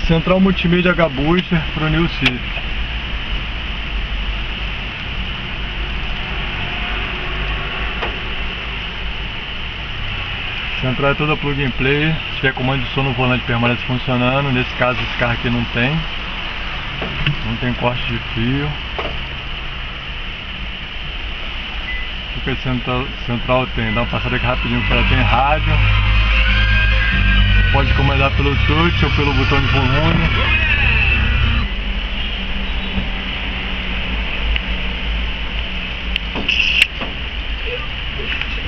Central multimídia H-Booster para o New Civic. Central é toda plug and play. Se tiver comando de som no volante, permanece funcionando. Nesse caso, esse carro aqui não tem corte de fio. O que a central tem? Dá uma passada aqui rapidinho que ela tem rádio. Pode comandar pelo touch ou pelo botão de volume.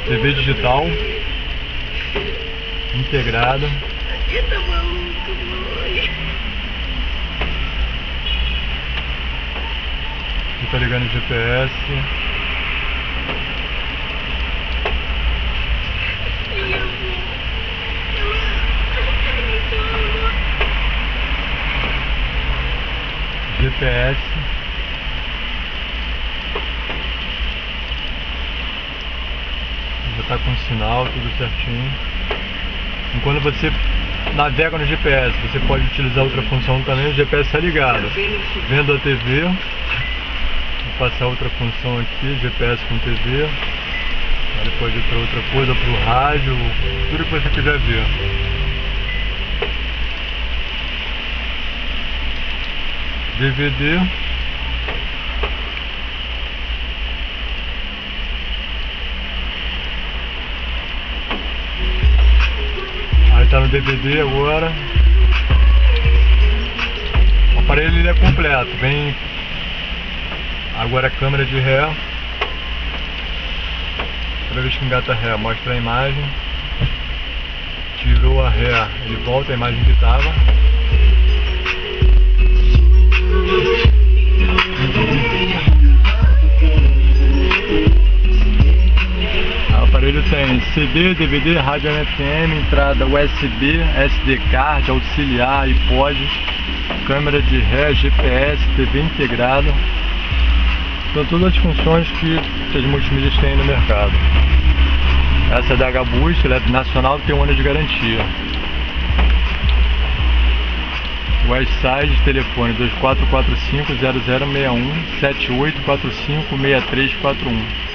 TV digital integrada. Aqui tá ligando o GPS. GPS. Já está com sinal, tudo certinho. Enquanto você navega no GPS, você pode utilizar outra função também. O GPS está ligado. Vendo a TV, vou passar outra função aqui, GPS com TV. Aí pode ir para outra coisa, para o rádio, tudo que você quiser ver. DVD. Aí tá no DVD agora. O aparelho ele é completo. Vem agora a câmera de ré. Toda vez que engata a ré, mostra a imagem. Tirou a ré, ele volta a imagem que estava. O aparelho tem CD, DVD, rádio FM, entrada USB, SD card, auxiliar, iPod, câmera de ré, GPS, TV integrada. São todas as funções que as multimídias têm no mercado. Essa é da H-Booster, ela é nacional, tem 1 ano de garantia. Westside, telefone 2445-0061 7845-6341.